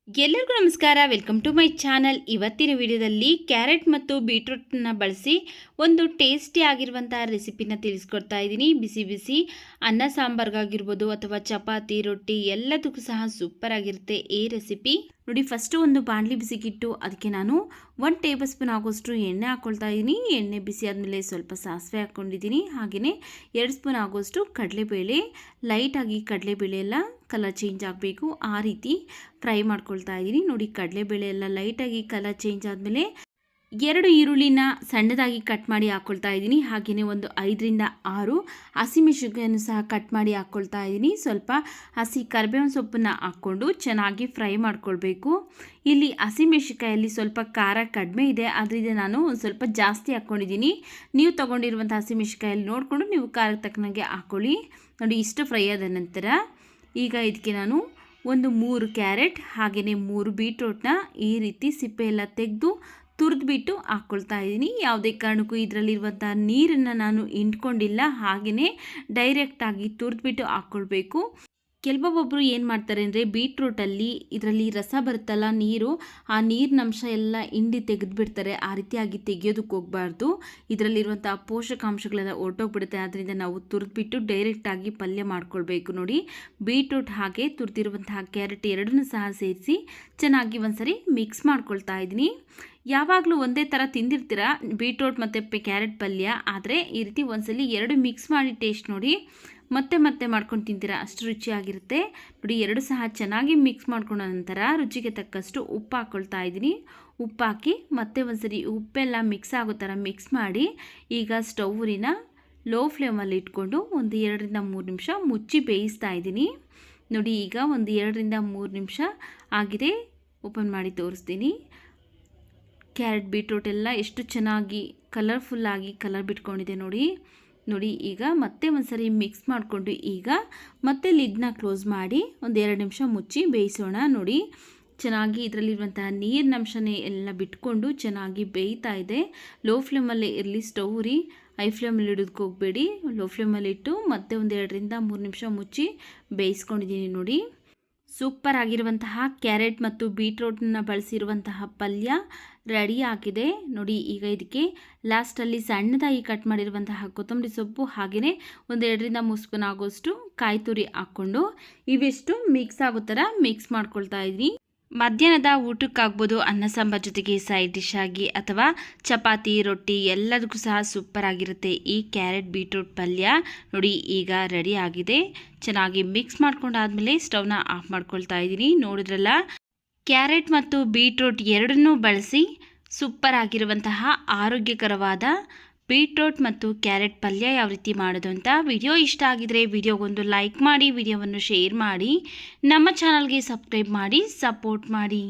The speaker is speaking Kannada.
ಎಲ್ಲರಿಗೂ ನಮಸ್ಕಾರ. Welcome to my channel. ಇವತ್ತಿನ ವಿಡಿಯೋದಲ್ಲಿ ಕ್ಯಾರೆಟ್ ಮತ್ತು ಬೀಟ್ರೂಟ್ನ ಬಳಸಿ ಒಂದು ಟೇಸ್ಟಿ ಆಗಿರುವಂತಹ ರೆಸಿಪಿನ ತಿಳಿಸ್ಕೊಡ್ತಾ ಇದ್ದೀನಿ. ಬಿಸಿ ಬಿಸಿ ಅನ್ನ ಸಾಂಬಾರ್ಗಾಗಿರ್ಬೋದು ಅಥವಾ ಚಪಾತಿ ರೊಟ್ಟಿ ಎಲ್ಲದಕ್ಕೂ ಸಹ ಸೂಪರ್ ಆಗಿರುತ್ತೆ ಈ ರೆಸಿಪಿ. ನೋಡಿ, ಫಸ್ಟು ಒಂದು ಬಾಣಲಿ ಬಿಸಿಗಿಟ್ಟು ಅದಕ್ಕೆ ನಾನು 1 ಟೇಬಲ್ ಸ್ಪೂನ್ ಆಗೋಷ್ಟು ಎಣ್ಣೆ ಹಾಕ್ಕೊಳ್ತಾ ಇದ್ದೀನಿ. ಎಣ್ಣೆ ಬಿಸಿ ಆದಮೇಲೆ ಸ್ವಲ್ಪ ಸಾಸಿವೆ ಹಾಕ್ಕೊಂಡಿದ್ದೀನಿ. ಹಾಗೆಯೇ 2 ಸ್ಪೂನ್ ಆಗೋಷ್ಟು ಕಡಲೆಬೇಳೆ, ಲೈಟಾಗಿ ಕಡಲೆಬೇಳೆ ಎಲ್ಲ ಕಲರ್ ಚೇಂಜ್ ಆಗಬೇಕು ಆ ರೀತಿ ಫ್ರೈ ಮಾಡ್ಕೊಳ್ತಾ ಇದ್ದೀನಿ. ನೋಡಿ, ಕಡಲೆಬೇಳೆ ಎಲ್ಲ ಲೈಟಾಗಿ ಕಲರ್ ಚೇಂಜ್ ಆದಮೇಲೆ 2 ಈರುಳ್ಳಿನ ಸಣ್ಣದಾಗಿ ಕಟ್ ಮಾಡಿ ಹಾಕ್ಕೊಳ್ತಾ ಇದ್ದೀನಿ. ಹಾಗೆಯೇ ಒಂದು 5ರಿಂದ 6 ಹಸಿಮೆಣಸಿನಕಾಯನ್ನು ಸಹ ಕಟ್ ಮಾಡಿ ಹಾಕ್ಕೊಳ್ತಾ ಇದ್ದೀನಿ. ಸ್ವಲ್ಪ ಹಸಿ ಕರಿಬೇವಿನ ಸೊಪ್ಪನ್ನು ಹಾಕ್ಕೊಂಡು ಚೆನ್ನಾಗಿ ಫ್ರೈ ಮಾಡ್ಕೊಳ್ಬೇಕು. ಇಲ್ಲಿ ಹಸಿಮೆಣಸಿನಕಾಯಲ್ಲಿ ಸ್ವಲ್ಪ ಖಾರ ಕಡಿಮೆ ಇದೆ, ಅದರಿಂದ ನಾನು ಒಂದು ಸ್ವಲ್ಪ ಜಾಸ್ತಿ ಹಾಕ್ಕೊಂಡಿದ್ದೀನಿ. ನೀವು ತೊಗೊಂಡಿರುವಂಥ ಹಸಿಮೆಣಸಿನಕಾಯಲ್ಲಿ ನೋಡಿಕೊಂಡು ನೀವು ಖಾರಕ್ಕೆ ತಕ್ಕನಾಗೆ ಹಾಕ್ಕೊಳ್ಳಿ. ನೋಡಿ, ಇಷ್ಟು ಫ್ರೈ ಆದ ನಂತರ ಈಗ ಇದಕ್ಕೆ ನಾನು ಒಂದು 3 ಕ್ಯಾರೆಟ್ ಹಾಗೆಯೇ 3 ಬೀಟ್ರೂಟ್ನ ಈ ರೀತಿ ಸಿಪ್ಪೆ ಎಲ್ಲ ತೆಗೆದು ತುರಿದ್ಬಿಟ್ಟು ಹಾಕ್ಕೊಳ್ತಾ ಇದ್ದೀನಿ. ಯಾವುದೇ ಕಾರಣಕ್ಕೂ ಇದರಲ್ಲಿರುವಂಥ ನೀರನ್ನು ನಾನು ಹಿಂಡ್ಕೊಂಡಿಲ್ಲ, ಹಾಗೆಯೇ ಡೈರೆಕ್ಟಾಗಿ ತುರಿದ್ಬಿಟ್ಟು ಹಾಕ್ಕೊಳ್ಬೇಕು. ಕೆಲವೊಬ್ಬೊಬ್ಬರು ಏನು ಮಾಡ್ತಾರೆ ಅಂದರೆ ಬೀಟ್ರೂಟಲ್ಲಿ ಇದರಲ್ಲಿ ರಸ ಬರುತ್ತಲ್ಲ ನೀರು, ಆ ನೀರಿನ ಅಂಶ ಎಲ್ಲ ಹಿಂಡಿ ತೆಗೆದುಬಿಡ್ತಾರೆ. ಆ ರೀತಿಯಾಗಿ ತೆಗೆಯೋದಕ್ಕೆ ಹೋಗಬಾರ್ದು. ಇದರಲ್ಲಿರುವಂಥ ಪೋಷಕಾಂಶಗಳೆಲ್ಲ ಹೊರಟೋಗ್ಬಿಡುತ್ತೆ. ಆದ್ದರಿಂದ ನಾವು ತುರಿದ್ಬಿಟ್ಟು ಡೈರೆಕ್ಟಾಗಿ ಪಲ್ಯ ಮಾಡ್ಕೊಳ್ಬೇಕು. ನೋಡಿ, ಬೀಟ್ರೂಟ್ ಹಾಗೆ ತುರಿದಿರುವಂತಹ ಕ್ಯಾರೆಟ್ ಎರಡನ್ನೂ ಸಹ ಸೇರಿಸಿ ಚೆನ್ನಾಗಿ ಒಂದ್ಸರಿ ಮಿಕ್ಸ್ ಮಾಡ್ಕೊಳ್ತಾ ಇದ್ದೀನಿ. ಯಾವಾಗಲೂ ಒಂದೇ ಥರ ತಿಂದಿರ್ತೀರ ಬೀಟ್ರೂಟ್ ಮತ್ತು ಕ್ಯಾರೆಟ್ ಪಲ್ಯ, ಆದರೆ ಈ ರೀತಿ ಒಂದ್ಸಲಿ 2 ಮಿಕ್ಸ್ ಮಾಡಿ ಟೇಸ್ಟ್ ನೋಡಿ, ಮತ್ತೆ ಮತ್ತೆ ಮಾಡ್ಕೊಂಡು ತಿಂತೀರಾ, ಅಷ್ಟು ರುಚಿಯಾಗಿರುತ್ತೆ. ನೋಡಿ, 2 ಸಹ ಚೆನ್ನಾಗಿ ಮಿಕ್ಸ್ ಮಾಡ್ಕೊಂಡ ನಂತರ ರುಚಿಗೆ ತಕ್ಕಷ್ಟು ಉಪ್ಪು ಹಾಕ್ಕೊಳ್ತಾ ಇದ್ದೀನಿ. ಉಪ್ಪು ಹಾಕಿ ಮತ್ತೆ ಒಂದ್ಸರಿ ಉಪ್ಪೆಲ್ಲ ಮಿಕ್ಸ್ ಆಗೋ ಥರ ಮಿಕ್ಸ್ ಮಾಡಿ ಈಗ ಸ್ಟವ್ನ ಲೋ ಫ್ಲೇಮಲ್ಲಿ ಇಟ್ಕೊಂಡು ಒಂದು 2ರಿಂದ 3 ನಿಮಿಷ ಮುಚ್ಚಿ ಬೇಯಿಸ್ತಾ ಇದ್ದೀನಿ. ನೋಡಿ, ಈಗ ಒಂದು 2ರಿಂದ 3 ನಿಮಿಷ ಆಗಿದೆ. ಓಪನ್ ಮಾಡಿ ತೋರಿಸ್ತೀನಿ. ಕ್ಯಾರೆಟ್ ಬೀಟ್ರೂಟ್ ಎಲ್ಲ ಎಷ್ಟು ಚೆನ್ನಾಗಿ ಕಲರ್ಫುಲ್ಲಾಗಿ ಕಲರ್ ಬಿಟ್ಕೊಂಡಿದೆ ನೋಡಿ. ಈಗ ಮತ್ತೆ ಒಂದ್ಸರಿ ಮಿಕ್ಸ್ ಮಾಡಿಕೊಂಡು ಈಗ ಮತ್ತೆ ಲಿಡ್ನ ಕ್ಲೋಸ್ ಮಾಡಿ ಒಂದು 2 ನಿಮಿಷ ಮುಚ್ಚಿ ಬೇಯಿಸೋಣ. ನೋಡಿ, ಚೆನ್ನಾಗಿ ಇದರಲ್ಲಿರುವಂತಹ ನೀರಿನ ಅಂಶನೇ ಎಲ್ಲ ಬಿಟ್ಕೊಂಡು ಚೆನ್ನಾಗಿ ಬೇಯ್ತಾ ಇದೆ. ಲೋ ಫ್ಲೇಮಲ್ಲೇ ಇರಲಿ ಸ್ಟವ್ ರೀ, ಹೈ ಫ್ಲೇಮಲ್ಲಿ ಇಡೋದಕ್ಕೆ ಹೋಗಬೇಡಿ. ಲೋ ಫ್ಲೇಮಲ್ಲಿ ಇಟ್ಟು ಮತ್ತೆ ಒಂದು 2ರಿಂದ 3 ನಿಮಿಷ ಮುಚ್ಚಿ ಬೇಯಿಸ್ಕೊಂಡಿದ್ದೀನಿ. ನೋಡಿ, ಸೂಪರ್ ಆಗಿರುವಂತಹ ಕ್ಯಾರೆಟ್ ಮತ್ತು ಬೀಟ್ರೂಟನ್ನ ಬಳಸಿರುವಂತಹ ಪಲ್ಯ ರೆಡಿ ಆಗಿದೆ. ನೋಡಿ, ಈಗ ಇದಕ್ಕೆ ಲಾಸ್ಟಲ್ಲಿ ಸಣ್ಣದಾಗಿ ಕಟ್ ಮಾಡಿರುವಂತಹ ಕೊತ್ತಂಬರಿ ಸೊಪ್ಪು ಹಾಗೆಯೇ ಒಂದು 2ರಿಂದ 3 ಸ್ಪೂನ್ ಆಗೋಷ್ಟು ಕಾಯಿ ತುರಿ ಹಾಕ್ಕೊಂಡು ಇವೆಷ್ಟು ಮಿಕ್ಸ್ ಆಗೋ ಥರ ಮಿಕ್ಸ್ ಮಾಡ್ಕೊಳ್ತಾ ಇದ್ದೀನಿ. ಮಧ್ಯಾಹ್ನದ ಊಟಕ್ಕಾಗ್ಬೋದು, ಅನ್ನ ಸಾಂಬಾರ್ ಜೊತೆಗೆ ಸೈಡ್ ಡಿಶ್ ಆಗಿ ಅಥವಾ ಚಪಾತಿ ರೊಟ್ಟಿ ಎಲ್ಲದಕ್ಕೂ ಸಹ ಸೂಪರ್ ಆಗಿರುತ್ತೆ ಈ ಕ್ಯಾರೆಟ್ ಬೀಟ್ರೂಟ್ ಪಲ್ಯ. ನೋಡಿ, ಈಗ ರೆಡಿ ಆಗಿದೆ. ಚೆನ್ನಾಗಿ ಮಿಕ್ಸ್ ಮಾಡ್ಕೊಂಡಾದ್ಮೇಲೆ ಸ್ಟವ್ನ ಆಫ್ ಮಾಡ್ಕೊಳ್ತಾ ಇದ್ದೀನಿ. ನೋಡಿದ್ರಲ್ಲ, ಕ್ಯಾರೆಟ್ ಮತ್ತು ಬೀಟ್ರೂಟ್ ಎರಡನ್ನೂ ಬಳಸಿ ಸೂಪರ್ ಆಗಿರುವಂತಹ ಆರೋಗ್ಯಕರವಾದ ಬೀಟ್ರೂಟ್ ಮತ್ತು ಕ್ಯಾರೆಟ್ ಪಲ್ಯ ಯಾವ ರೀತಿ ಮಾಡೋದು ಅಂತ. ವಿಡಿಯೋ ಇಷ್ಟ ಆಗಿದರೆ ವಿಡಿಯೋಗೊಂದು ಲೈಕ್ ಮಾಡಿ, ವಿಡಿಯೋವನ್ನು ಶೇರ್ ಮಾಡಿ, ನಮ್ಮ ಚಾನಲ್ಗೆ ಸಬ್ಸ್ಕ್ರೈಬ್ ಮಾಡಿ ಸಪೋರ್ಟ್ ಮಾಡಿ.